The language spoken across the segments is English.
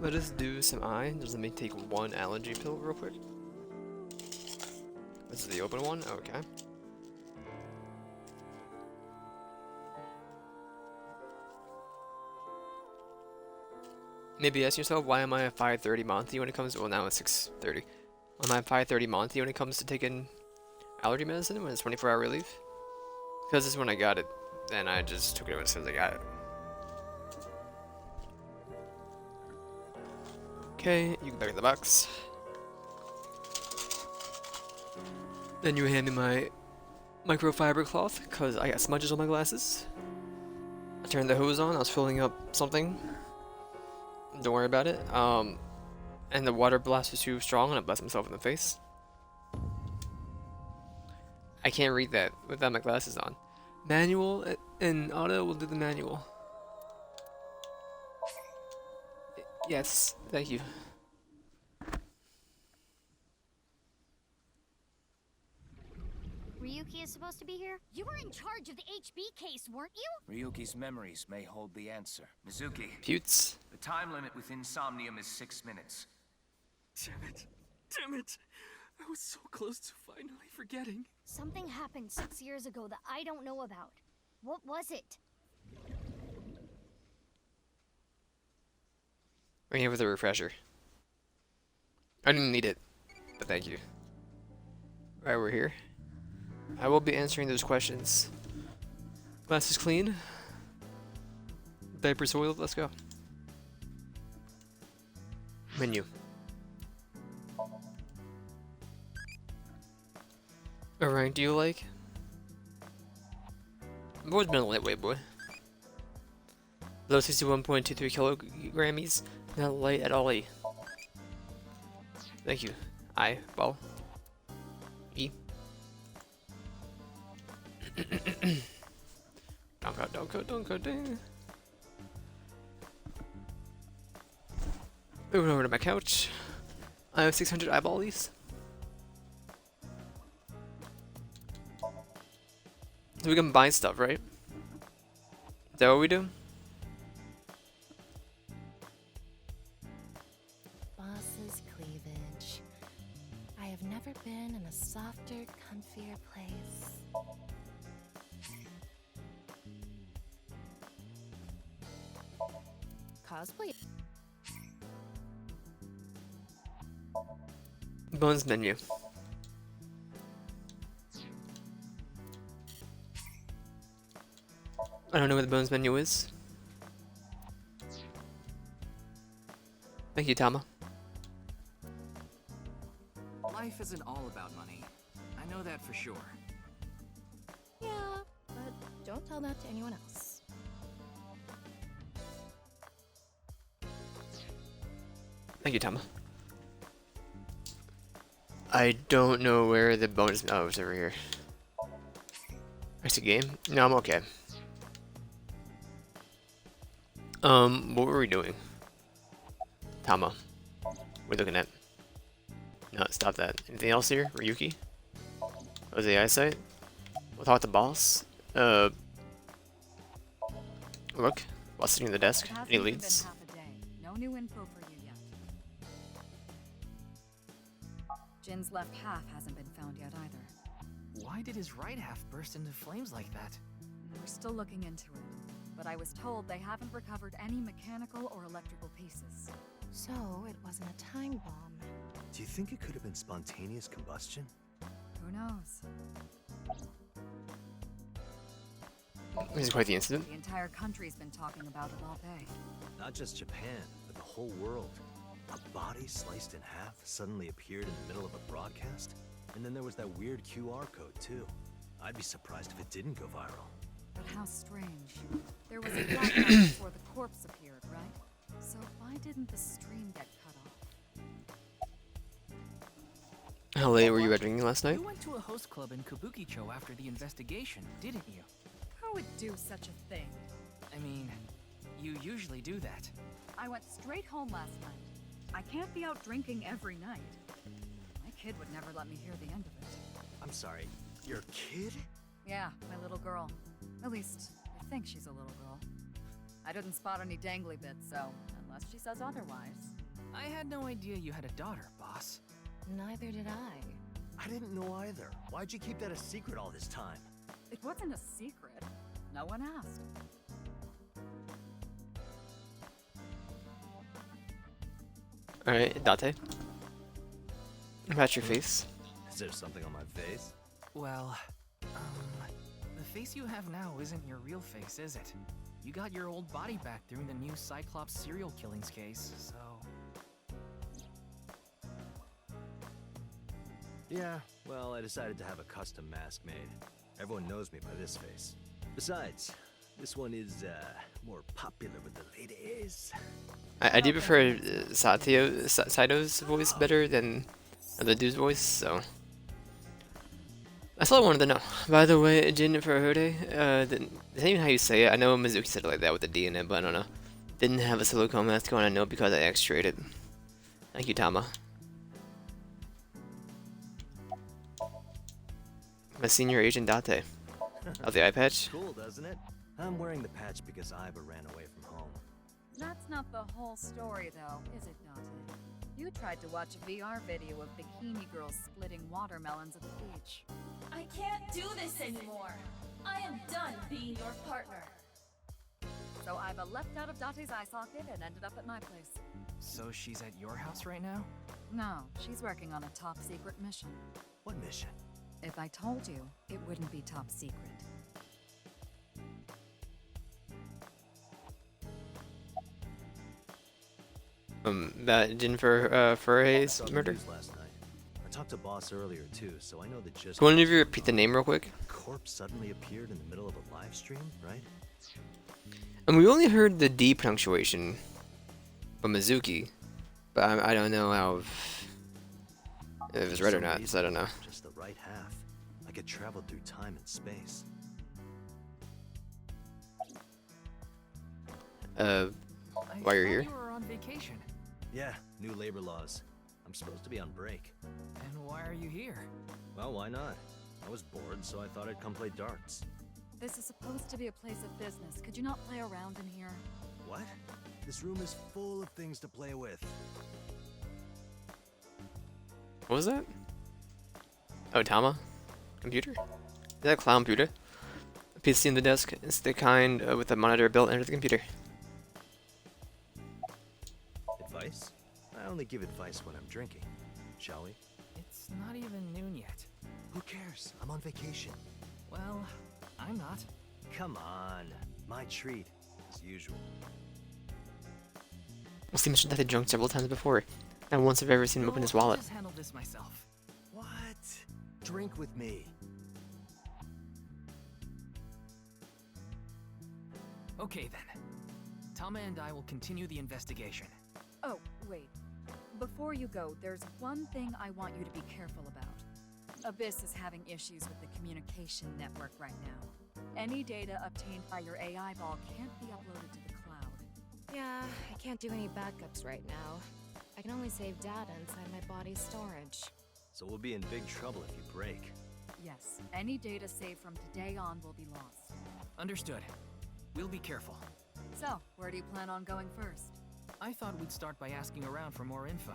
Let us do some eye. Just let me take one allergy pill real quick. This is the open one? Okay. Maybe ask yourself, why am I a 530 Monty when it comes to, well now it's 630. Why am I a 530 Monty when it comes to taking allergy medicine when it's 24-hour relief? Because this is when I got it, and I just took it as soon as I got it. Okay, you can back in the box. Then you hand me my microfiber cloth, because I got smudges on my glasses. I turned the hose on, I was filling up something. Don't worry about it. And the water blast was too strong, and I blasted myself in the face. I can't read that without my glasses on. Manual and auto will do the manual. Yes, thank you. Ryuki is supposed to be here? You were in charge of the HB case, weren't you? Ryuki's memories may hold the answer. Mizuki, Putes. the time limit within SOMNIUM is 6 minutes. Damn it. Damn it. I was so close to finally forgetting. Something happened 6 years ago that I don't know about. What was it? We're here with a refresher. I didn't need it, but thank you. Right, we're here. I will be answering those questions. Glasses clean. Diaper soiled, let's go. Menu. Alright, do you like? I've always been a lightweight boy. Low 61.23 kilogrammies, not light at all. Thank you. I, ball. E. Donko, ding. Moving over to my couch. I have 600 eyeballies. So we can buy stuff, right? Is that what we do? Boss's cleavage. I have never been in a softer, comfier place. Cosplay. Bones menu. I don't know what the bones menu is. Thank you, Tama. Life isn't all about money. I know that for sure. Yeah, but don't tell that to anyone else. Thank you, Tama. I don't know where the bonus. Oh, it's over here. It's a game? No, I'm okay. What were we doing? Tama. We're looking at. No, stop that. Anything else here? Ryuki? Was the eyesight? We'll talk to boss. Look. While sitting at the desk. Any leads? Been half a day. No new info for you yet. Jin's left half hasn't been found yet either. Why did his right half burst into flames like that? We're still looking into it, but I was told they haven't recovered any mechanical or electrical pieces. So, it wasn't a time bomb. Do you think it could have been spontaneous combustion? Who knows? This is quite the incident. The entire country's been talking about it all day. Not just Japan, but the whole world. A body sliced in half suddenly appeared in the middle of a broadcast, and then there was that weird QR code too. I'd be surprised if it didn't go viral. But how strange. There was a blackout before the corpse appeared, right? So why didn't the stream get cut off? How late were you at drinking last night? You went to a host club in Kabukicho after the investigation, didn't you? Who would do such a thing? I mean, you usually do that. I went straight home last night. I can't be out drinking every night. My kid would never let me hear the end of it. I'm sorry, your kid? Yeah, my little girl. At least, I think she's a little girl. I didn't spot any dangly bits, so unless she says otherwise. I had no idea you had a daughter, boss. Neither did I. I didn't know either. Why'd you keep that a secret all this time? It wasn't a secret. No one asked. Alright, Date. Match your face. Is there something on my face? Well, the face you have now isn't your real face, is it? You got your old body back during the new Cyclops serial killings case, so... Yeah, well, I decided to have a custom mask made. Everyone knows me by this face. Besides, this one is, more popular with the ladies. I do prefer Sato's voice better than the dude's voice, so... That's all I wanted to know. By the way, Jennifer Hode, that's not even how you say it. I know Mizuki said it like that with the D in it, but I don't know. Didn't have a silicone mask on, I know because I X-rated. Thank you, Tama. My senior agent Date. Of the eye patch. Cool, doesn't it? I'm wearing the patch because Iva ran away from home. That's not the whole story, though, is it, Dante? You tried to watch a VR video of bikini girls splitting watermelons at the beach. I can't do this anymore. I am done being your partner. So Iva left out of Date's eye socket and ended up at my place. So she's at your house right now? No, she's working on a top secret mission. What mission? If I told you, it wouldn't be top secret. That Jennifer Furray's Saw the murder. news last night. I talked to boss earlier too, so I know the gist. Can one of you repeat the name real quick? A corpse suddenly appeared in the middle of a live stream, right? And we only heard the D punctuation from Mizuki, but I don't know how if it was right or not, so I don't know. Just the right half. I could travel through time and space. While you're here? You were on vacation. Yeah, new labor laws. I'm supposed to be on break. And why are you here? Well, why not? I was bored, so I thought I'd come play darts. This is supposed to be a place of business. Could you not play around in here? What? This room is full of things to play with. What was that? Oh, Tama? Computer? Is that a clown computer? A PC on the desk. It's the kind with a monitor built into the computer. Advice? I only give advice when I'm drinking. Shall we? It's not even noon yet. Who cares? I'm on vacation. Well, I'm not. Come on. My treat, as usual. Well, see, Mr. Death had drunk several times before. Not once have I ever seen him open his I'll wallet. just handle this myself. What? Drink with me. Okay then. Tama and I will continue the investigation. Oh, wait. Before you go, there's one thing I want you to be careful about. Abyss is having issues with the communication network right now. Any data obtained by your AI ball can't be uploaded to the cloud. Yeah, I can't do any backups right now. I can only save data inside my body's storage. So we'll be in big trouble if you break. Yes, any data saved from today on will be lost. Understood. We'll be careful. So, where do you plan on going first? I thought we'd start by asking around for more info.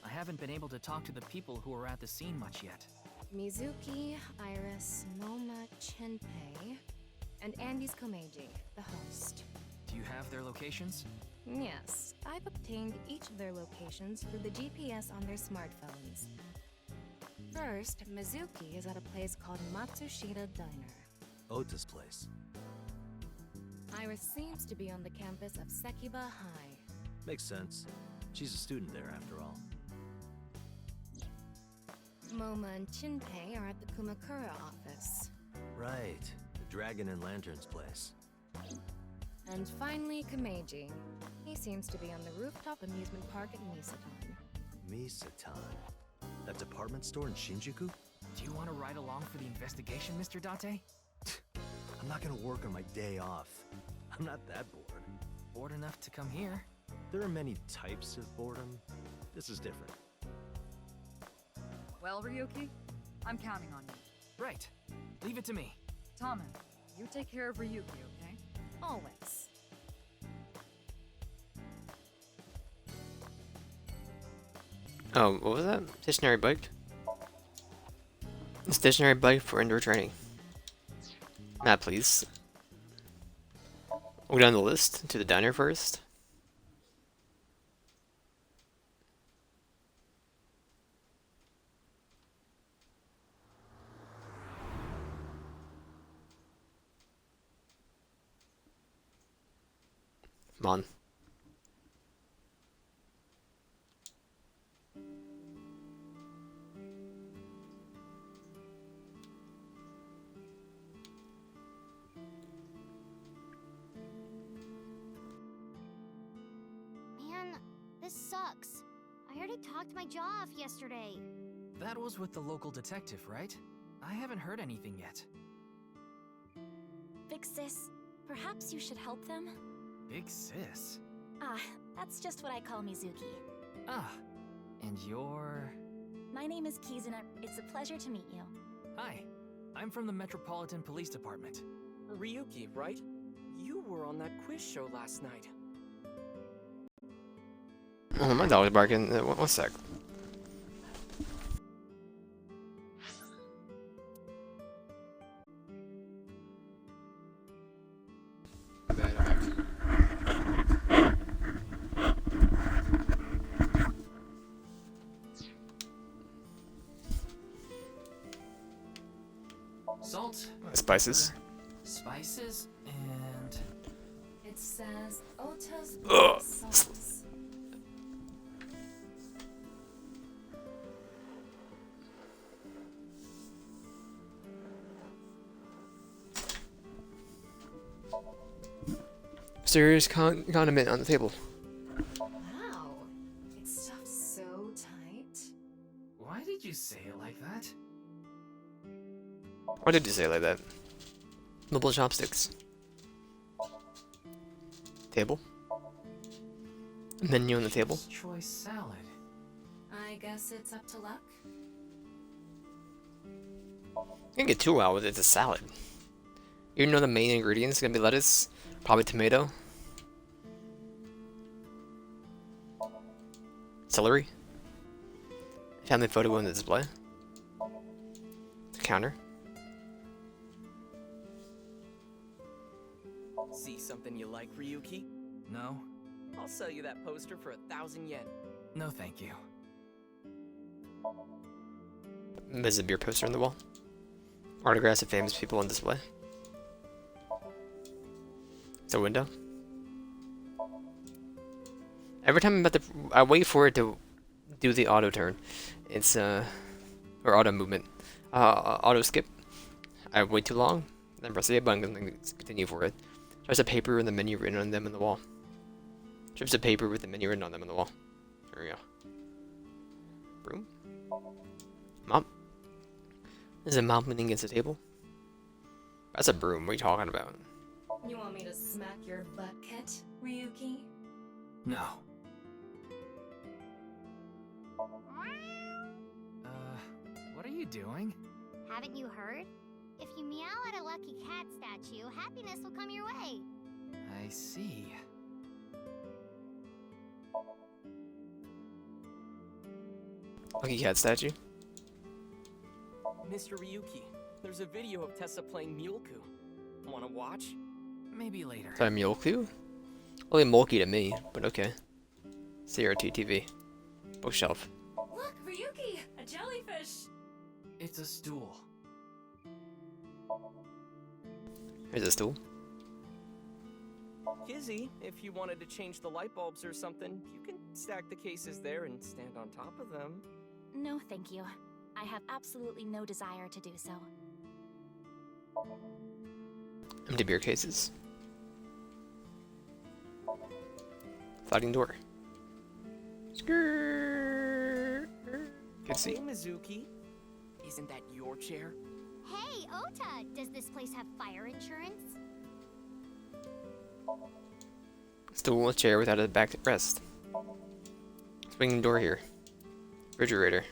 I haven't been able to talk to the people who were at the scene much yet. Mizuki, Iris, Moma, Chinpei, and Andy's Komeiji, the host. Do you have their locations? Yes, I've obtained each of their locations through the GPS on their smartphones. First, Mizuki is at a place called Matsushita Diner. Ota's place. Iris seems to be on the campus of Sekiba High. Makes sense. She's a student there after all. Moma and Chinpei are at the Kumakura office. Right. The Dragon and Lanterns place. And finally, Komeiji. He seems to be on the rooftop amusement park at Misatan. Misatan. That department store in Shinjuku? Do you want to ride along for the investigation, Mr. Date? I'm not gonna work on my day off. I'm not that bored. Bored enough to come here. There are many types of boredom. This is different. Well, Ryuki, I'm counting on you. Right. Leave it to me. Tama, you take care of Ryuki, okay? Always. Oh, what was that? Stationary bike? Stationary bike for indoor training. Map, please. We'll go down the list to the diner first. Come on. Man, this sucks. I already talked my jaw off yesterday. That was with the local detective, right? I haven't heard anything yet. Big sis, perhaps you should help them? Big sis? Ah, that's just what I call Mizuki. Ah, and you're... My name is Kizuna. It's a pleasure to meet you. Hi, I'm from the Metropolitan Police Department. Ryuki, right? You were on that quiz show last night. Oh, my dog's barking. One sec. Salt. Spices. Spices, and... It says Ota's Ugh. sauce. Serious condiment on the table. Wow, it's stuffed so tight. Why did you say it like that? Why did you say it like that? Mobile chopsticks. Table. Menu on the table. Chef's choice salad. I guess it's up to luck. You can get too wild with it. It's a salad. You know the main ingredients gonna be lettuce, probably tomato, celery. Family photo on the display. The counter. See something you like, Ryuki? No? I'll sell you that poster for 1,000 yen. No thank you. There's a beer poster on the wall. Autographs of famous people on display. It's a window. Every time I'm about to, I wait for it to do the auto turn. It's or auto movement. Auto skip. I wait too long, then press the A button and continue for it. There's a paper and the menu written on them on the wall. Strips of paper with the menu written on them on the wall. There we go. Broom. Mop. There's a mop leaning against the table. That's a broom. What are you talking about? You want me to smack your butt, Kit, Ryuki? No. What are you doing? Haven't you heard? If you meow at a lucky cat statue, happiness will come your way. I see. Lucky cat statue. Mr. Ryuki, there's a video of Tessa playing Muleku. Wanna watch? Maybe later. Is that a mule clue? Only mulky to me, but okay. CRT TV. Bookshelf. Look, Ryuki! A jellyfish! It's a stool. Here's a stool. Kizzy, if you wanted to change the light bulbs or something, you can stack the cases there and stand on top of them. No, thank you. I have absolutely no desire to do so. Empty beer cases. Sliding door. Skirt. Good see. Hey, Mizuki. Isn't that your chair? Hey, Ota, does this place have fire insurance? Stool, a chair without a backrest. Swinging door here. Refrigerator.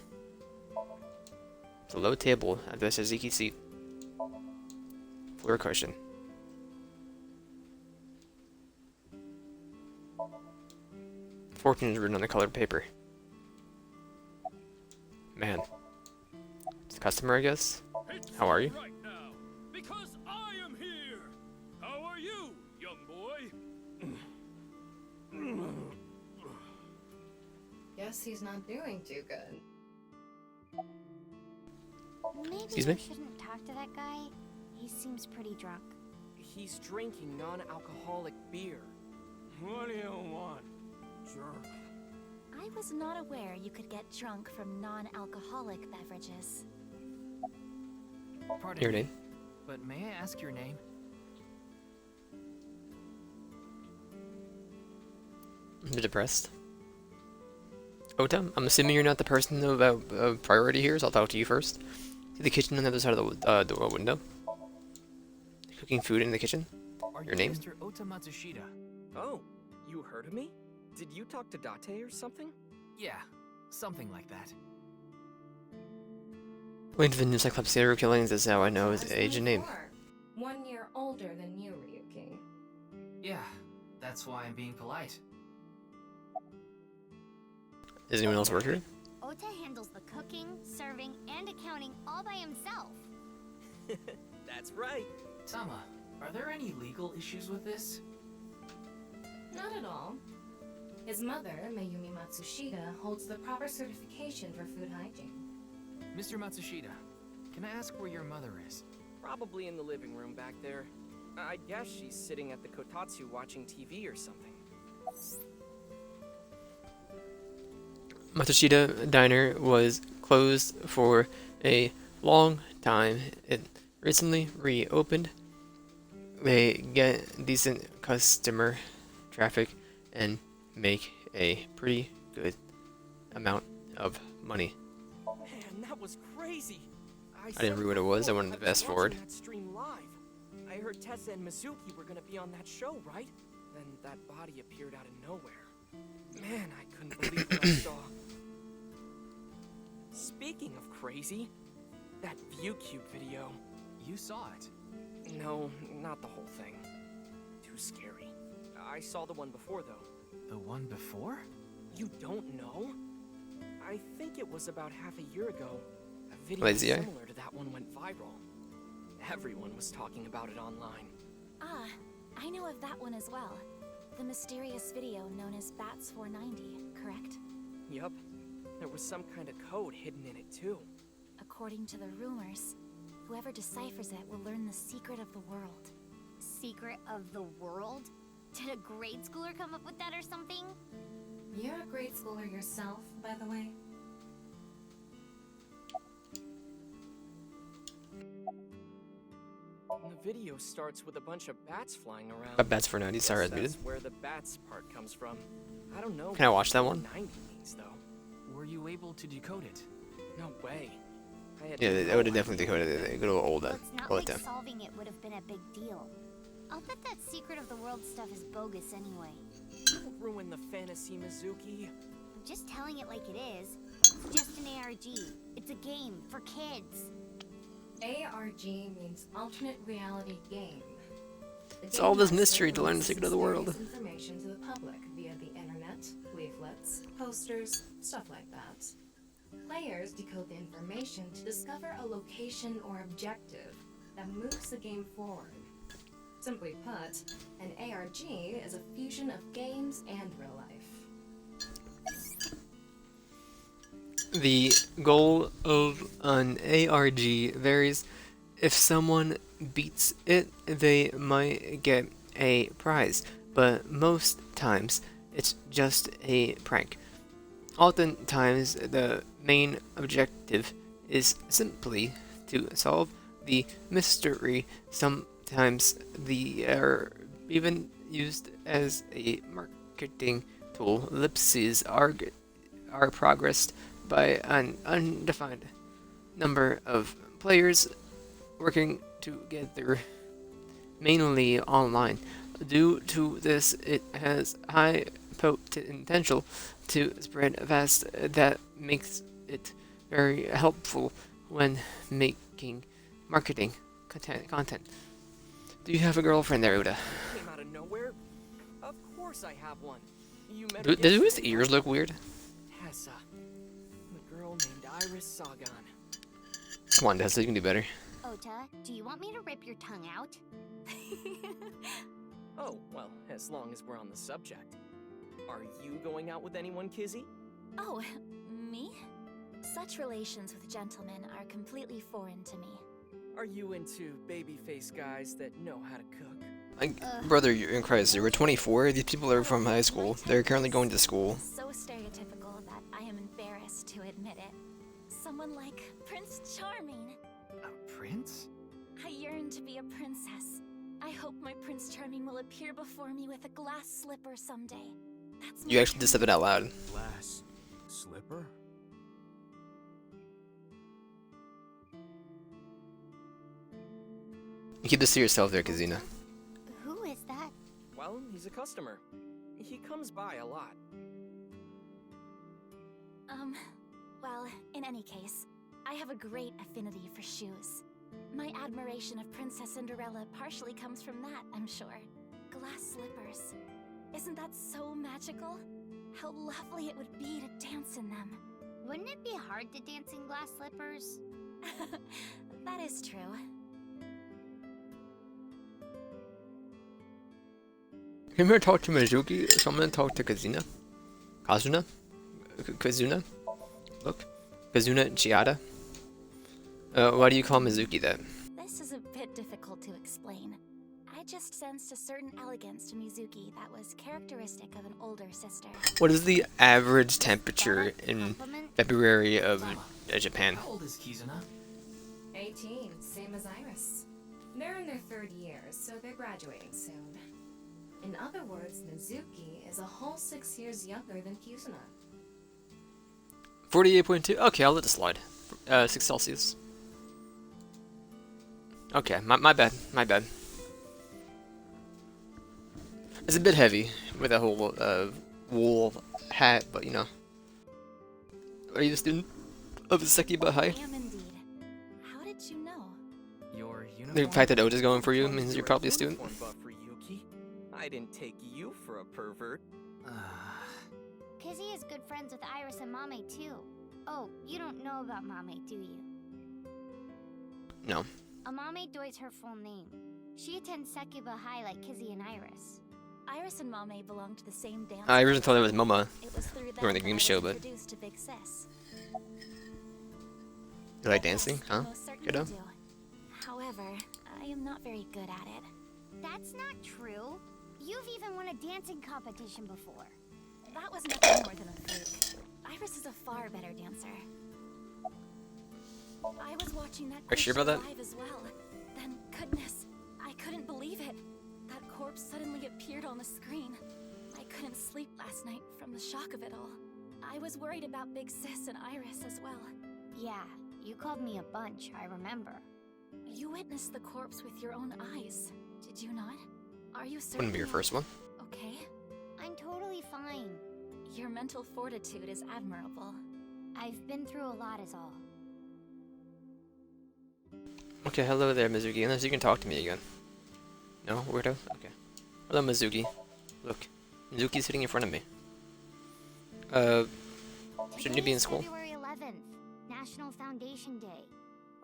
It's a low table at the Suzuki seat. Floor cushion. Fortune is written on the colored paper. Man. It's a customer, I guess. How are you? Right now, because I am here. How are you, young boy? Guess he's not doing too good. Maybe Excuse you me? shouldn't talk to that guy. He seems pretty drunk. He's drinking non-alcoholic beer. What do you want, jerk? I was not aware you could get drunk from non-alcoholic beverages. Pardon Your me, name? but may I ask your name? I'm depressed. Ota, I'm assuming you're not the person of priority here, so I'll talk to you first. See the kitchen on the other side of the door window. Cooking food in the kitchen. Are Your you name? Mr. Ota Matsushita? Oh, you heard of me? Did you talk to Date or something? Yeah, something like that. According to the new Cyclops serial killings, this is how I know his age and name. 1 year older than you, Ryuki. Yeah, that's why I'm being polite. Does anyone else work here? Ota handles the cooking, serving, and accounting all by himself. That's right. Tama, are there any legal issues with this? Not at all. His mother, Mayumi Matsushita, holds the proper certification for food hygiene. Mr. Matsushita, can I ask where your mother is? Probably in the living room back there. I guess she's sitting at the kotatsu watching TV or something. Matsushita Diner was closed for a long time. It recently reopened. They get decent customer traffic and make a pretty good amount of money. Man, that was crazy. I didn't read what it was. I wanted to fast forward. That stream live. I heard Tessa and Mizuki were gonna be on that show, right? Then that body appeared out of nowhere. Man, I couldn't believe what I saw. Speaking of crazy, that ViewCube video. You saw it. No, not the whole thing. Too scary. I saw the one before, though. The one before? You don't know? I think it was about half a year ago. A video Lazy eye? similar to that one went viral. Everyone was talking about it online. Ah, I know of that one as well. The mysterious video known as Bats 490, correct? Yup. There was some kind of code hidden in it, too. According to the rumors, whoever deciphers it will learn the secret of the world. Secret of the world? Did a grade schooler come up with that or something? You're a grade schooler yourself, by the way. The video starts with a bunch of bats flying around. Bats for 90. Sorry, I was That's muted. where the bats part comes from. I don't know. Can I watch that what one? 90 means, though. Were you able to decode it? No way. I had Yeah, no I would have idea. definitely decoded it. Good old Well, it's not bullet like time. solving it would have been a big deal. I'll bet that secret of the world stuff is bogus anyway. Don't ruin the fantasy, Mizuki. I'm just telling it like it is. It's just an ARG. It's a game for kids. ARG means alternate reality game. The It's game all this master mystery to learn the releases secret of the world. mysterious information to the public via the internet, leaflets, posters, stuff like that. Players decode the information to discover a location or objective that moves the game forward. Simply put, an ARG is a fusion of games and real life. The goal of an ARG varies. If someone beats it, they might get a prize, but most times it's just a prank. Oftentimes, the main objective is simply to solve the mystery. Sometimes they are even used as a marketing tool. Ellipses are progressed by an undefined number of players working together, mainly online. Due to this, it has high potential to spread fast. That makes it very helpful when making marketing content. Do you have a girlfriend there, Uda? Came out of nowhere. Of course I have one. You met Do her his yesterday, ears right? look weird? Tessa. The girl girl named Iris Sagan. Come on, Dessa, you can do better. Ota, do you want me to rip your tongue out? Oh, well, as long as we're on the subject. Are you going out with anyone, Kizzy? Oh, me? Such relations with gentlemen are completely foreign to me. Are you into babyface guys that know how to cook? Brother, you're in Christ. We're 24. These people are from high school. They're currently going to school. So stereotypical that I am embarrassed to admit it. Someone like Prince Charming. A prince? I yearn to be a princess. I hope my Prince Charming will appear before me with a glass slipper someday. That's You actually just said it out loud. Glass slipper? You keep this to yourself there, Kazina. Who is that? Well, he's a customer. He comes by a lot. Well, in any case, I have a great affinity for shoes. My admiration of Princess Cinderella partially comes from that, I'm sure. Glass slippers. Isn't that so magical? How lovely it would be to dance in them. Wouldn't it be hard to dance in glass slippers? That is true. Come here, talk to Mizuki. So I'm gonna talk to Kazuna. Kazuna? Kazuna? Look. Kazuna Chiata. Why do you call Mizuki that? This is a bit difficult to explain. I just sensed a certain elegance to Mizuki that was characteristic of an older sister. What is the average temperature in February of Japan? How old is Kizuna? 18, same as Iris. They're in their third year, so they're graduating soon. In other words, Mizuki is a whole 6 years younger than Kizuna. 48.2? Okay, I'll let it slide. 6 Celsius. Okay, my bad, my bad. It's a bit heavy with that whole wool hat, but you know. Are you a student of Sekiba High? I am indeed. How did you know? Your The uniform? fact that Oda's going for you means you're probably a student. I didn't take you for a pervert. Kizzy is good friends with Iris and Mame too. Oh, you don't know about Mame, do you? No. Amame Doi's her full name. She attends Sekiba High like Kizzy and Iris. Iris and Mame belong to the same dance. I originally thought it was Mama It was through them during the that game I was show, but introduced to Big Sis. you like dancing, Yes, huh? I most certainly Kiddo? do. However, I am not very good at it. That's not true. You've even won a dancing competition before. That was nothing more than a fluke. Iris is a far better dancer. I was watching that Are you sure about that? live as well. Then, goodness, I couldn't believe it. That corpse suddenly appeared on the screen. I couldn't sleep last night from the shock of it all. I was worried about Big Sis and Iris as well. Yeah, you called me a bunch, I remember. You witnessed the corpse with your own eyes, did you not? Are you certain? Wouldn't be your first one. Okay. I'm totally fine. Your mental fortitude is admirable. I've been through a lot is all. Okay, hello there, Mizuki. Unless you can talk to me again. No, weirdo? Okay. Hello, Mizuki. Look, Mizuki's sitting in front of me. Shouldn't you be in school? February 11th, National Foundation Day.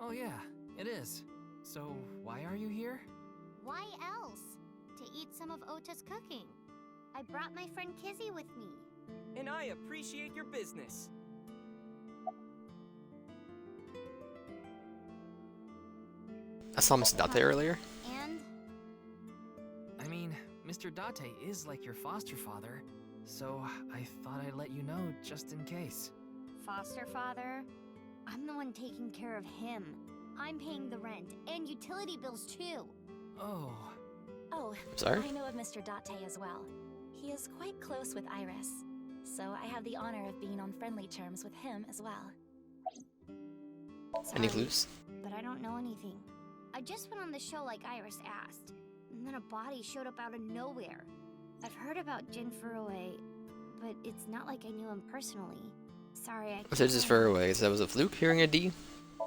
Oh yeah, it is. So why are you here? Why else? To eat some of Ota's cooking. I brought my friend Kizzy with me. And I appreciate your business. I saw Mr. Date earlier. And I mean, Mr. Date is like your foster father, so I thought I'd let you know just in case. foster father? I'm the one taking care of him. I'm paying the rent and utility bills too. Oh. Oh, Sorry? I know of Mr. Date as well. He is quite close with Iris, so I have the honor of being on friendly terms with him as well. Any Sorry, clues? but I don't know anything. I just went on the show like Iris asked, and then a body showed up out of nowhere. I've heard about Jin Furuwe, but it's not like I knew him personally. Sorry, I So just far away. So that was a fluke hearing a D?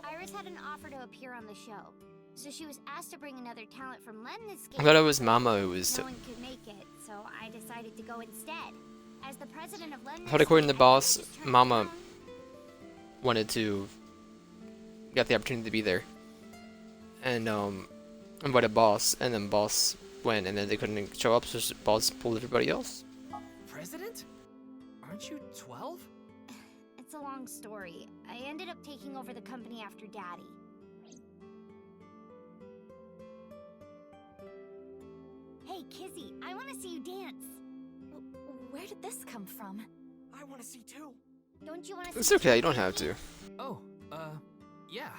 Iris had an offer to appear on the show, so she was asked to bring another talent from Lemniscape. I thought it was Mama who was. No one could make it, so I decided to go instead. As the president of Lemniscape, I thought according to the boss, I just turned Mama down. wanted to get the opportunity to be there, and invited boss, and then boss went, and then they couldn't show up, so boss pulled everybody else. President? Aren't you 12? It's a long story. I ended up taking over the company after Daddy. Hey, Kizzy, I want to see you dance. Where did this come from? I want to see too. Don't you want to see? It's okay, you don't have to. Oh, yeah.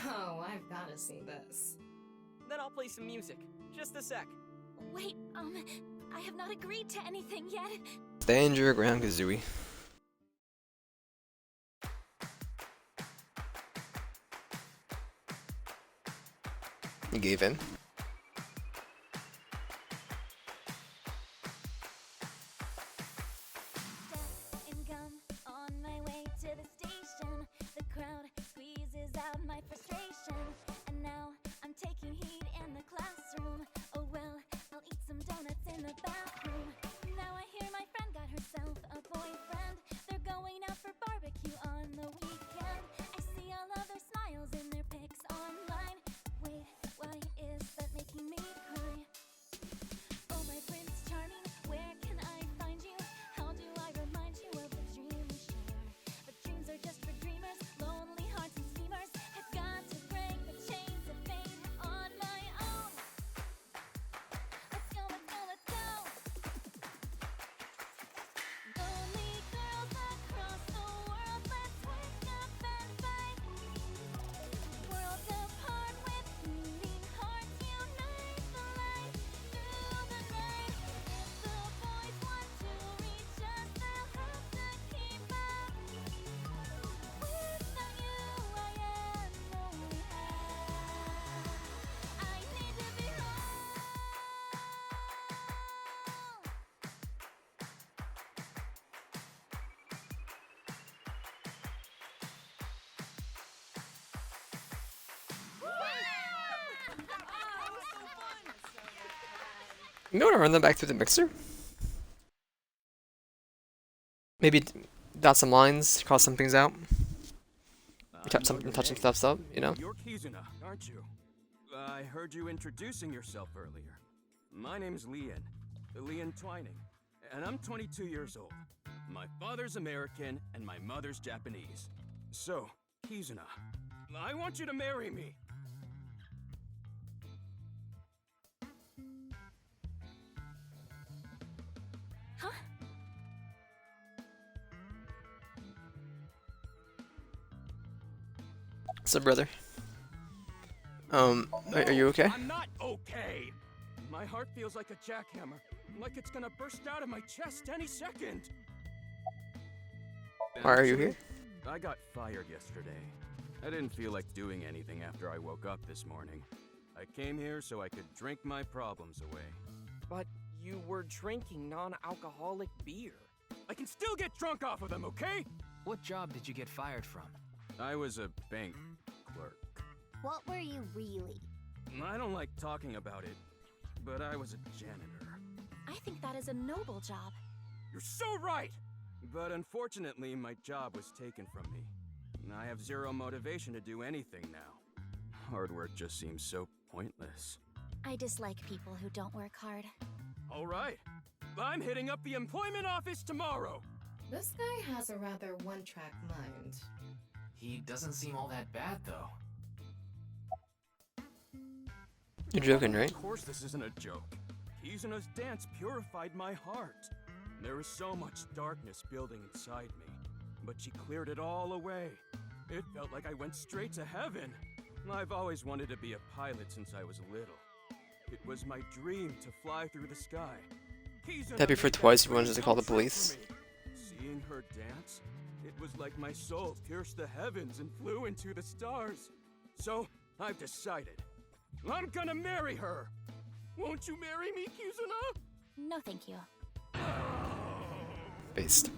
Oh, I've gotta see this. Then I'll play some music. Just a sec. Wait, I have not agreed to anything yet. Stand your ground, Kazooie. You gave in. And gum on my way to the station. The crowd squeezes out my frustration. And now I'm taking heat in the classroom. Oh well, I'll eat some donuts in the bathroom. Now I hear my friend got herself a boyfriend. They're going out for barbecue on the weekend. I see all of their smiles in their pics online. Wait, why is that making me cry? Oh my Prince Charming, where can I find you? How do I remind you of the dream we share? But dreams are just for dreamers, lonely hearts and schemers. I've got to break the chains of fate on my own. Let's go, let's go, let's go. Lonely girls across the world, let's wake up and fight. Worlds apart with beating hearts, unite the light through the night. The boys want to reach us, they'll have to keep up. Without you, I am only half. I need to be whole. You want to run them back through the mixer? Maybe dot some lines, cross some things out. Touch some stuff up, you know? You're Kizuna, aren't you? I heard you introducing yourself earlier. My name's Leon Twining, and I'm 22 years old. My father's American, and my mother's Japanese. So, Kizuna, I want you to marry me. Huh? What's up, brother? Are you okay? I'm not okay. My heart feels like a jackhammer, like it's gonna burst out of my chest any second. Why are you here? I got fired yesterday. I didn't feel like doing anything after I woke up this morning. I came here so I could drink my problems away. But you were drinking non-alcoholic beer. I can still get drunk off of them, okay? What job did you get fired from? I was a bank clerk. What were you really? I don't like talking about it, but I was a janitor. I think that is a noble job. You're so right! But unfortunately, my job was taken from me. I have zero motivation to do anything now. Hard work just seems so pointless. I dislike people who don't work hard. All right. I'm hitting up the employment office tomorrow. This guy has a rather one-track mind. He doesn't seem all that bad, though. You're joking, right? Of course this isn't a joke. Kizuna's dance purified my heart. There was so much darkness building inside me, but she cleared it all away. It felt like I went straight to heaven. I've always wanted to be a pilot since I was little. It was my dream to fly through the sky. Kizuna Happy for made that twice you dream wanted to call the come true police. for me. Seeing her dance, it was like my soul pierced the heavens and flew into the stars. So, I've decided. I'm gonna marry her! Won't you marry me, Kizuna? No, thank you. Based.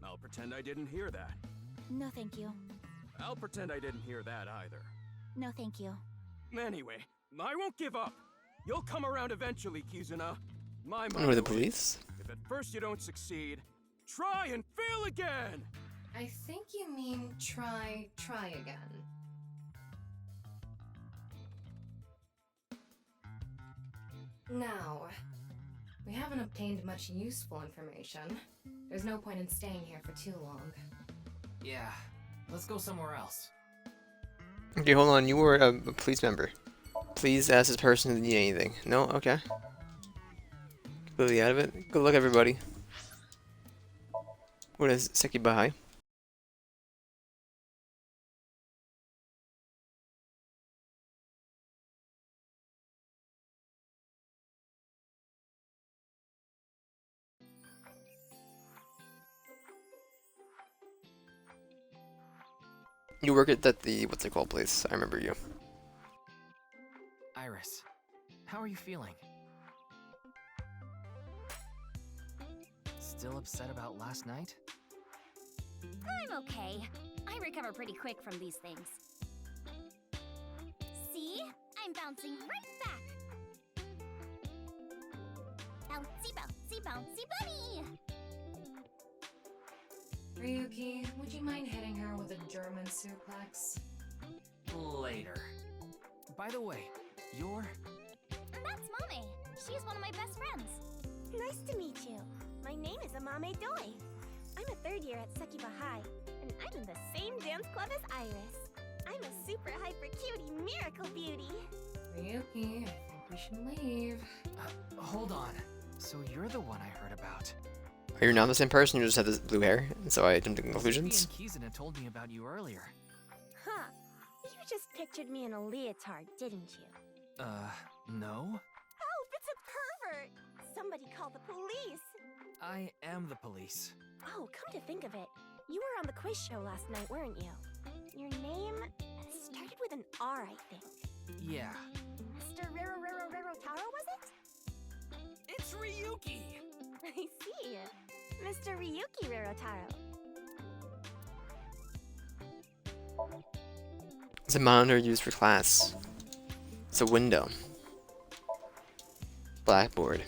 I'll pretend I didn't hear that. No, thank you. I'll pretend I didn't hear that either. No, thank you. Anyway, I won't give up. You'll come around eventually, Kizuna. My Or the motto police? is, if at first you don't succeed, try and fail again! I think you mean try again. Now, we haven't obtained much useful information. There's no point in staying here for too long. Yeah, let's go somewhere else. Okay, hold on. You were a police member. Please ask this person if they need anything. No? Okay. Completely out of it. Good luck, everybody. What is Sekibahai? You work at the what's it called place? I remember you. Iris, how are you feeling? Still upset about last night? I'm okay. I recover pretty quick from these things. See? I'm bouncing right back. Bouncy, bouncy, bouncy bunny! Ryuki, would you mind hitting her with a German suplex? Later. By the way, you're... That's Mame. She's one of my best friends. Nice to meet you. My name is Amame Doi. I'm a third year at Sekiba High, and I'm in the same dance club as Iris. I'm a super hyper cutie miracle beauty. Ryuki, I think we should leave. Hold on. So you're the one I heard about. Are you not the same person? You just have this blue hair, and so I jumped to conclusions. Kizuna told me about you earlier. Huh. You just pictured me in a leotard, didn't you? No? Help! It's a pervert! Somebody call the police! I am the police. Oh, come to think of it, you were on the quiz show last night, weren't you? Your name started with an R, I think. Yeah. Mr. Rero Taro, was it? It's Ryuki! I see. Mr. Ryuki Rerotaro. It's a monitor used for class. It's a window. Blackboard.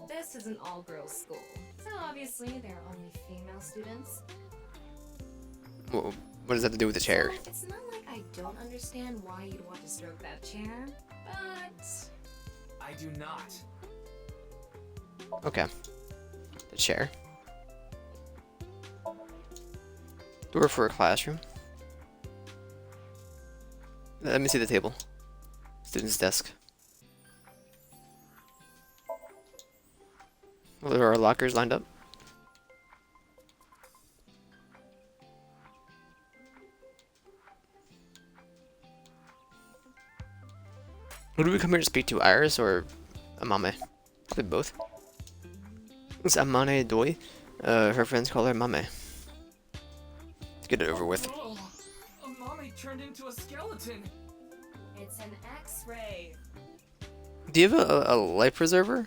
This is an all-girls school, so obviously there are only female students. What does that have to do with the chair? So it's not like I don't understand why you'd want to stroke that chair, but... I do not. Okay. The chair. Door for a classroom. Let me see the table. Student's desk. Well, there are lockers lined up. Who do we come here to speak to, Iris or Amame? Probably both. It's Amane Doi. Her friends call her Mame. Let's get it over with. Oh, Mommy turned into a skeleton. It's an X-ray. Do you have a life preserver?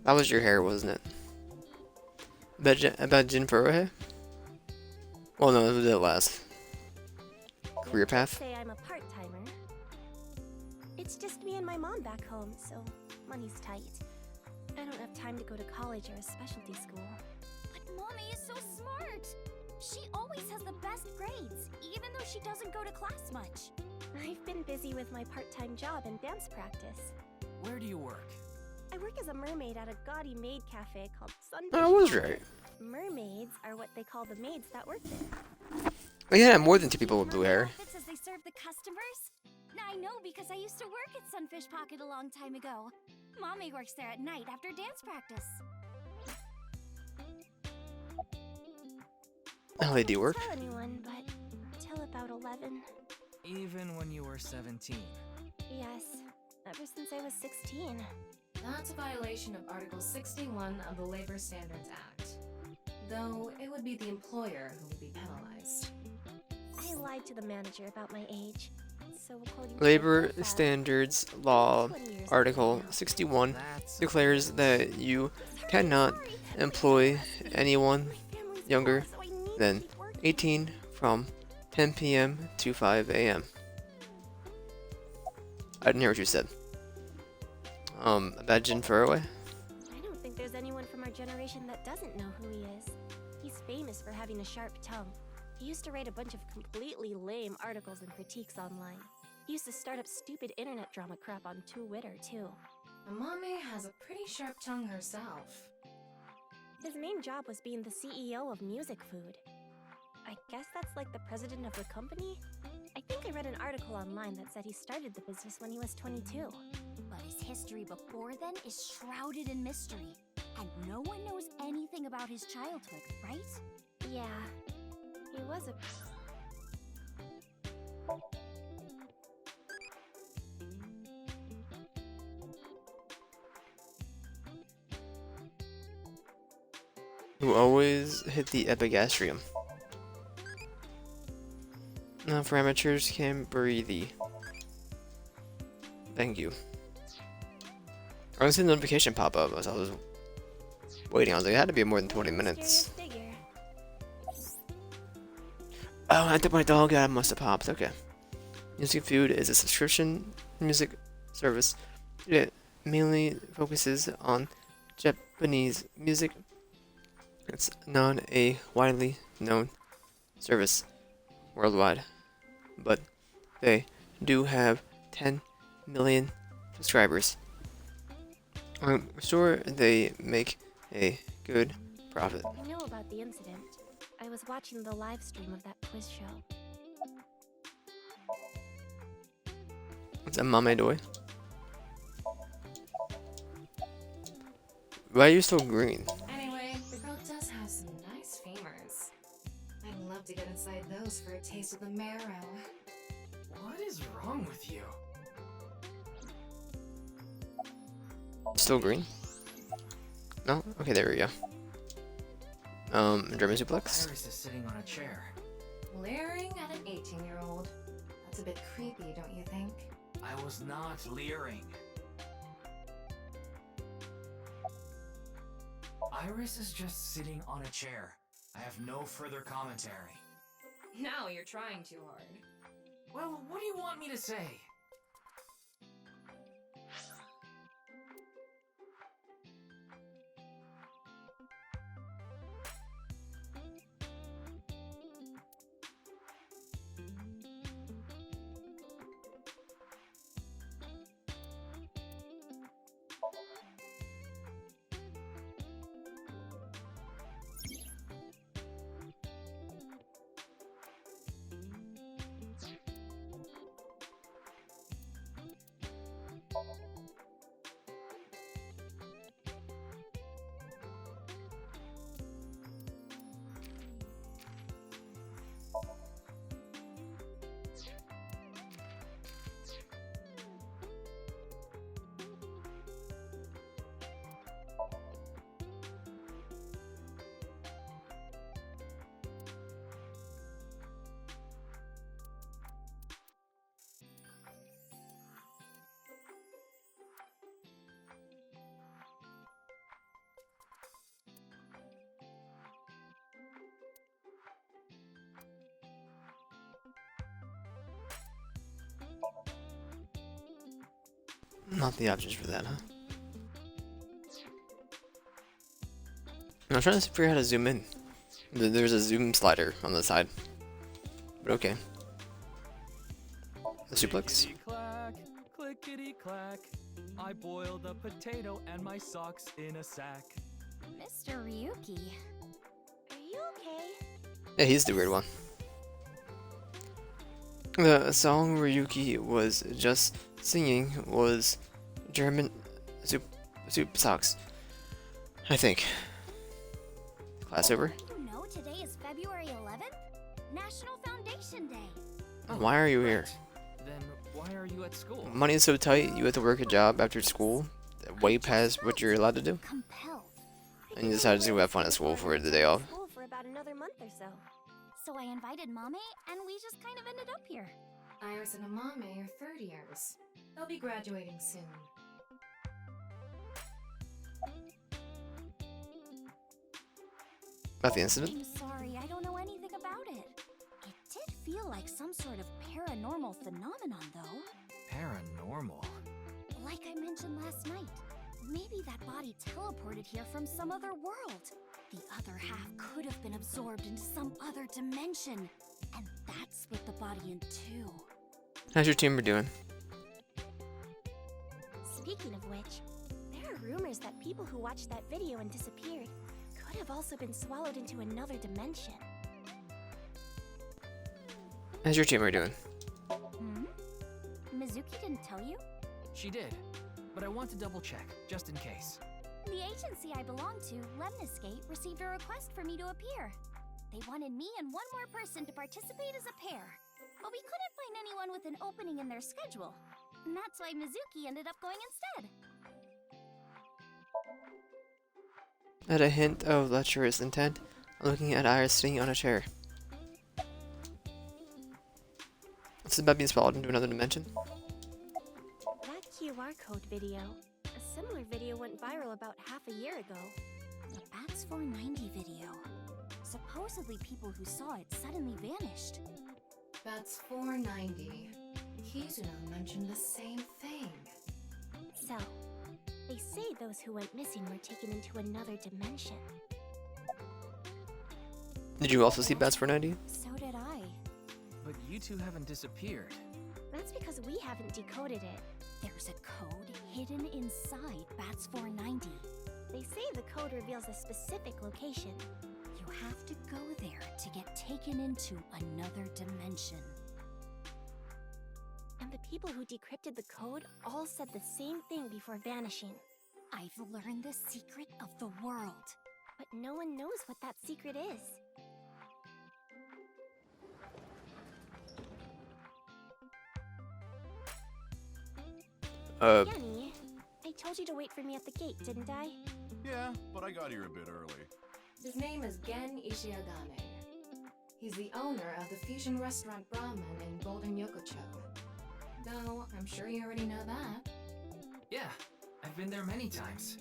That was your hair, wasn't it? About Jin Furuhe? Well, no, that was it last. Career path? Say I'm a part-timer. It's just me and my mom back home, so money's tight. I don't have time to go to college or a specialty school. But Mommy is so smart! She always has the best grades, even though she doesn't go to class much. I've been busy with my part-time job and dance practice. Where do you work? I work as a mermaid at a gaudy maid cafe called Sunfish. Oh, I was Cafe. right. Mermaids are what they call the maids that work there. Oh, yeah, more than 2 people with blue hair. Outfits as they serve the customers? I know because I used to work at Sunfish Pocket a long time ago. Mommy works there at night after dance practice. How late do you work? Tell anyone, but till about 11. Even when you were 17. Yes, ever since I was 16. That's a violation of Article 61 of the Labor Standards Act. Though it would be the employer who would be penalized. I lied to the manager about my age. So according to Labor my profile, Standards Law 20 years Article old now. 61 That's declares that you cannot employ anyone Family's younger poor, so I need than to keep working. 18 from 10 p.m. to 5 a.m. I didn't hear what you said. about Jin Furroway? I don't think there's anyone from our generation that doesn't know who he is. He's famous for having a sharp tongue. He used to write a bunch of completely lame articles and critiques online. He used to start up stupid internet drama crap on Twitter, too. Amame has a pretty sharp tongue herself. His main job was being the CEO of Music Food. I guess that's like the president of the company? I think I read an article online that said he started the business when he was 22. But his history before then is shrouded in mystery. And no one knows anything about his childhood, right? Yeah, he was a... Who always hit the epigastrium. Now for amateurs, can breathe. Thank you. I didn't see the notification pop up as I was waiting. I was like, it had to be more than 20 minutes. Oh, I took my dog out. Must have popped. Okay. Music Food is a subscription music service. It mainly focuses on Japanese music. It's not a widely known service worldwide, but they do have 10 million subscribers. I'm sure they make a good profit. I know about the incident. I was watching the live stream of that quiz show. It's a Mamedoy. Why are you so green? Anyway, the girl does have some nice femurs. I'd love to get inside those for a taste of the marrow. What is wrong with you? Still green? No? Okay, there we go. German suplex? Iris is sitting on a chair. Leering at an 18-year-old. That's a bit creepy, don't you think? I was not leering. Iris is just sitting on a chair. I have no further commentary. Now you're trying too hard. Well, what do you want me to say? Not the options for that, huh? I'm trying to figure out how to zoom in. There's a zoom slider on the side. But okay. The suplex? Clickety-clack, clickety-clack. I boiled a potato and my socks in a sack. Mr. Ryuki. Are you okay? Yeah, he's the weird one. The song Ryuki was just singing was German soup socks, I think. Class over? You know today is February 11th? National Foundation Day. Why are you here? Then why are you at school? Money is so tight, you have to work a job after school, way past what you're allowed to do. Compelled. And you decided to have fun at school for the day off. School for about another month or so. So I invited Mame, and we just kind of ended up here. Iris and Amame are third years. They'll be graduating soon. About the incident? I'm sorry, I don't know anything about it. It did feel like some sort of paranormal phenomenon, though. Paranormal? Like I mentioned last night, maybe that body teleported here from some other world. The other half could have been absorbed into some other dimension, and that split the body in two. How's your team doing? Speaking of which, there are rumors that people who watched that video and disappeared could have also been swallowed into another dimension. How's your team doing? Mizuki didn't tell you? She did, but I want to double check, just in case. The agency I belong to, Lemniscape, received a request for me to appear. They wanted me and one more person to participate as a pair, but we couldn't find anyone with an opening in their schedule. And that's why Mizuki ended up going instead. At a hint of lecherous intent, I'm looking at Iris sitting on a chair. What's about being swallowed into another dimension? That QR code video. A similar video went viral about half a year ago. The Bats 490 video. Supposedly people who saw it suddenly vanished. That's 490. Kizuno mentioned the same thing. So, they say those who went missing were taken into another dimension. Did you also see Bats 490? So did I. But you two haven't disappeared. That's because we haven't decoded it. There's a code hidden inside Bats 490. They say the code reveals a specific location. You have to go there to get taken into another dimension. And the people who decrypted the code all said the same thing before vanishing. I've learned the secret of the world. But no one knows what that secret is. Yanni, I told you to wait for me at the gate, didn't I? Yeah, but I got here a bit early. His name is Gen Ishiagane. He's the owner of the fusion restaurant Brahmin in Golden Yokocho. Though, I'm sure you already know that. Yeah, I've been there many times.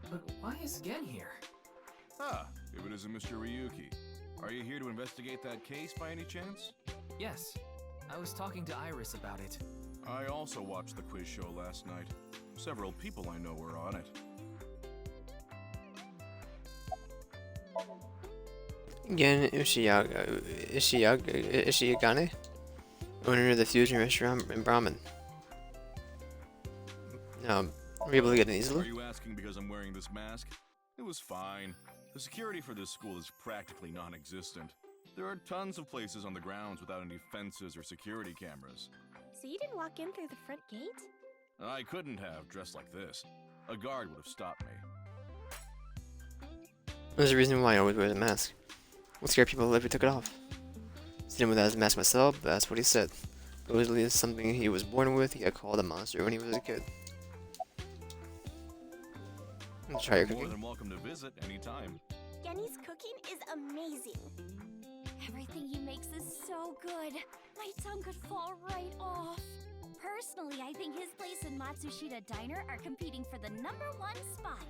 But why is Gen here? Ah, if it isn't Mr. Ryuki. Are you here to investigate that case by any chance? Yes, I was talking to Iris about it. I also watched the quiz show last night. Several people I know were on it. Gen Ishiagane, owner of the fusion restaurant in Brahmin. Were you able to get in Are easily? you asking because I'm wearing this mask? It was fine. The security for this school is practically non-existent. There are tons of places on the grounds without any fences or security cameras. So you didn't walk in through the front gate? I couldn't have, dressed like this. A guard would have stopped me. There's a reason why I always wear the mask. Would scare people if he took it off. Seen him without his mask myself, but that's what he said. Supposedly it's something he was born with. He got called a monster when he was a kid. Let's try your More cooking. than welcome to visit anytime. Yanni's cooking is amazing. Everything he makes is so good. My tongue could fall right off. Personally, I think his place and Matsushita Diner are competing for the #1 spot.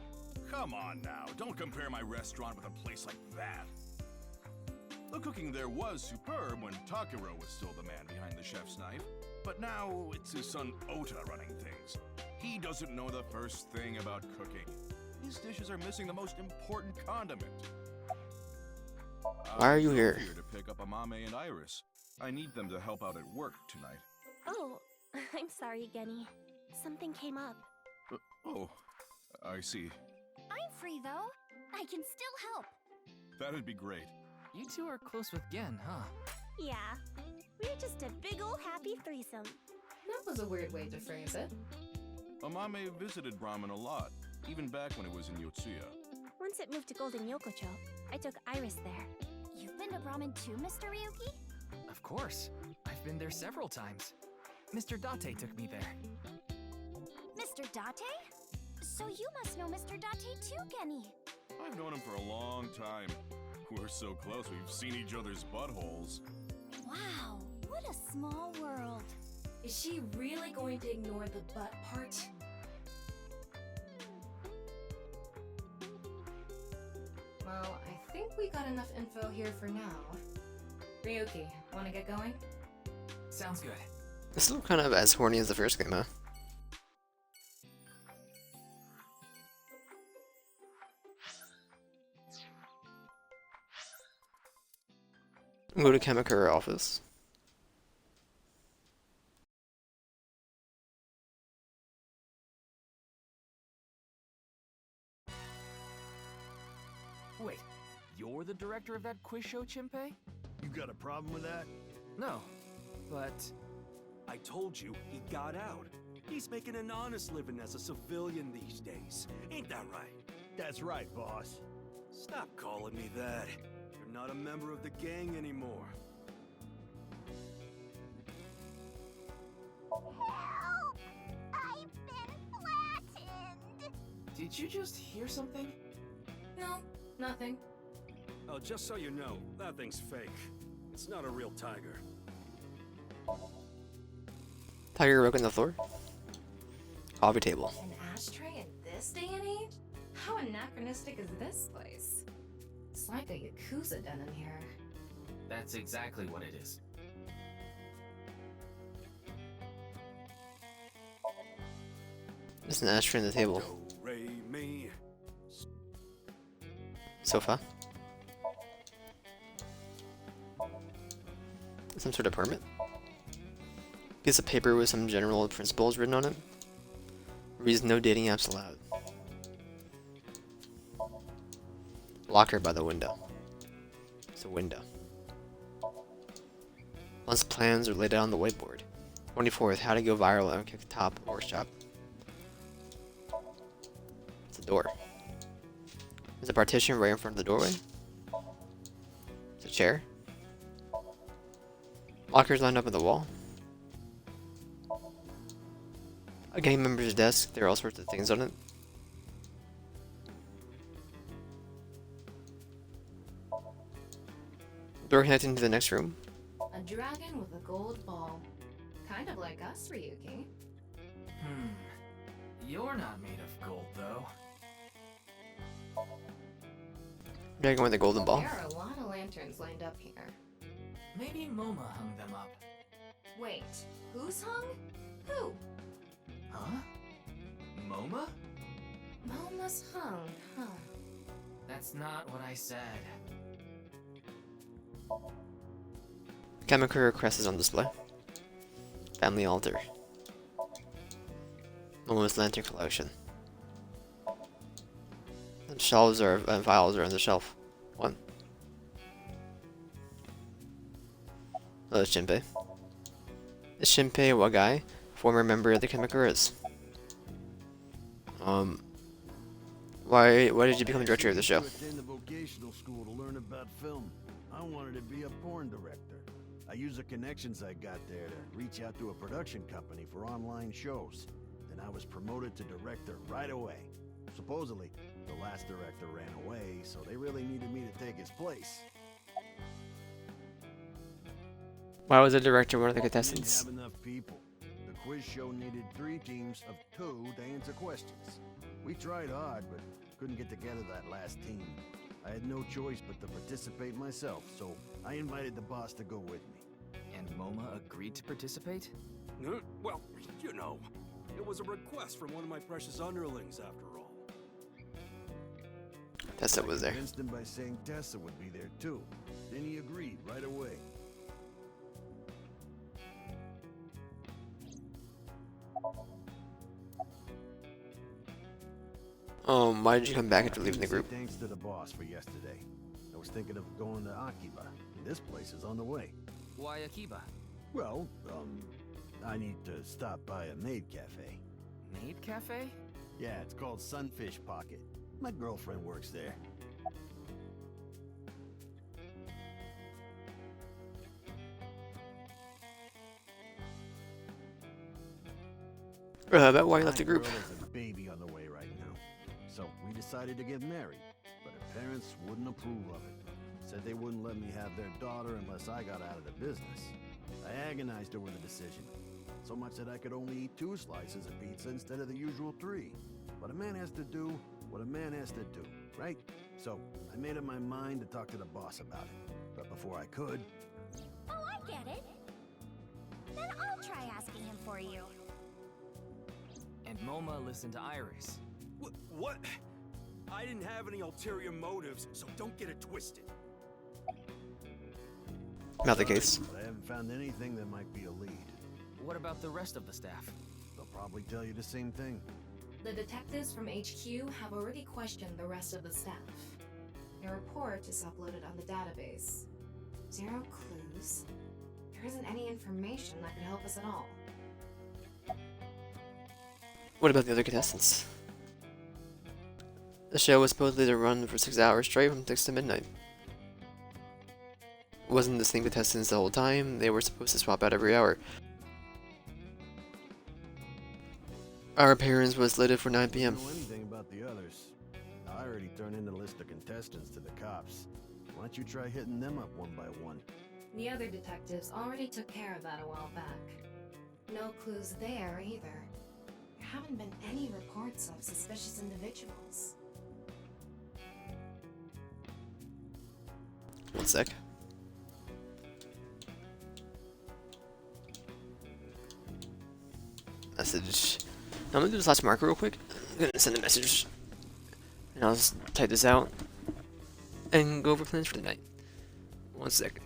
Come on now, don't compare my restaurant with a place like that. The cooking there was superb when Takiro was still the man behind the chef's knife, but now it's his son Ota running things. He doesn't know the first thing about cooking. His dishes are missing the most important condiment. Why are you here? I'm here to pick up Amame and Iris. I need them to help out at work tonight. Oh, I'm sorry, Genny. Something came up. Oh, I see. I'm free though. I can still help. That'd be great. You two are close with Gen, huh? Yeah, we're just a big ol' happy threesome. That was a weird way to phrase it. Amame visited Brahmin a lot, even back when it was in Yotsuya. Once it moved to Golden Yokocho, I took Iris there. You've been to Brahmin too, Mr. Ryuki? Of course. I've been there several times. Mr. Date took me there. Mr. Date? So you must know Mr. Date too, Genny. I've known him for a long time. We're so close, we've seen each other's buttholes. Wow, what a small world. Is she really going to ignore the butt part? Well, I think we got enough info here for now. Ryuki, wanna get going? Sounds good. It's still kind of as horny as the first game, huh? Go to Kamakura office. Wait, you're the director of that quiz show, Chimpe? You got a problem with that? No, but I told you he got out. He's making an honest living as a civilian these days. Ain't that right? That's right, boss. Stop calling me that. You're not a member of the gang anymore. Help! I've been flattened! did you just hear something? No, nothing. Oh, just so you know, that thing's fake. It's not a real tiger. Tiger broke on the floor. Coffee table. An ashtray in this day and age? How anachronistic is this place? It's like a Yakuza den in here. That's exactly what it is. There's an ashtray on the table. Ray me. Sofa. Some sort of permit. Piece of paper with some general principles written on it. Reads no dating apps allowed. Locker by the window. It's a window. Once plans are laid out on the whiteboard. 24th, how to go viral on TikTok workshop. It's a door. There's a partition right in front of the doorway. It's a chair. Lockers lined up on the wall. A gang member's desk, there are all sorts of things on it. Door connecting to the next room. A dragon with a gold ball. Kind of like us, Ryuki. You're not made of gold, though. Dragon with a golden ball. There are a lot of lanterns lined up here. Maybe MoMA hung them up. Wait, who's hung? Who? Huh? MoMA? Moma's hung, huh? That's not what I said. Kamakura crest is on display. Family altar. Momo's lantern collection. And shelves are and files are on the shelf. One. Hello, Shinpei. Is Shinpei Wagai, former member of the Kamakuras? Why did you become director of the show? I attend a vocational school to learn about film. I wanted to be a porn director. I used the connections I got there to reach out to a production company for online shows. Then I was promoted to director right away. Supposedly, the last director ran away, so they really needed me to take his place. Why was the director one of the We didn't contestants? have enough people. The quiz show needed 3 teams of 2 to answer questions. We tried hard, but couldn't get together that last team. I had no choice but to participate myself, so I invited the boss to go with me. And MoMA agreed to participate? Well, you know, it was a request from one of my precious underlings, after all. Tessa was there. I convinced him by saying Tessa would be there too. Then he agreed right away. Why did you come back after leaving the group? Thanks to the boss for yesterday. I was thinking of going to Akiba. This place is on the way. Why Akiba? Well, I need to stop by a maid cafe. Maid Cafe? Yeah, it's called Sunfish Pocket. My girlfriend works there. About why you left the My group? girl has a baby on the way right now. So we decided to get married, but her parents wouldn't approve of it. Said they wouldn't let me have their daughter unless I got out of the business. I agonized over the decision, so much that I could only eat 2 slices of pizza instead of the usual 3. But a man has to do what a man has to do, right? So I made up my mind to talk to the boss about it. But before I could... Oh, I get it. Then I'll try asking him for you. And MoMA listened to Iris. What? I didn't have any ulterior motives, so don't get it twisted. Not the case. But I haven't found anything that might be a lead. What about the rest of the staff? They'll probably tell you the same thing. The detectives from HQ have already questioned the rest of the staff. Your report is uploaded on the database. 0 clues. There isn't any information that can help us at all. What about the other contestants? The show was supposedly to run for 6 hours straight from 6 to midnight. Wasn't the same contestants the whole time? They were supposed to swap out every hour. Our appearance was slated for 9 p.m. I don't know anything about the others. I already turned in the list of contestants to the cops. Why don't you try hitting them up one by one? The other detectives already took care of that a while back. No clues there either. There haven't been any reports of suspicious individuals. One sec. Message. I'm gonna do this last marker real quick. I'm gonna send a message. And I'll just type this out. And go over plans for the night. One sec.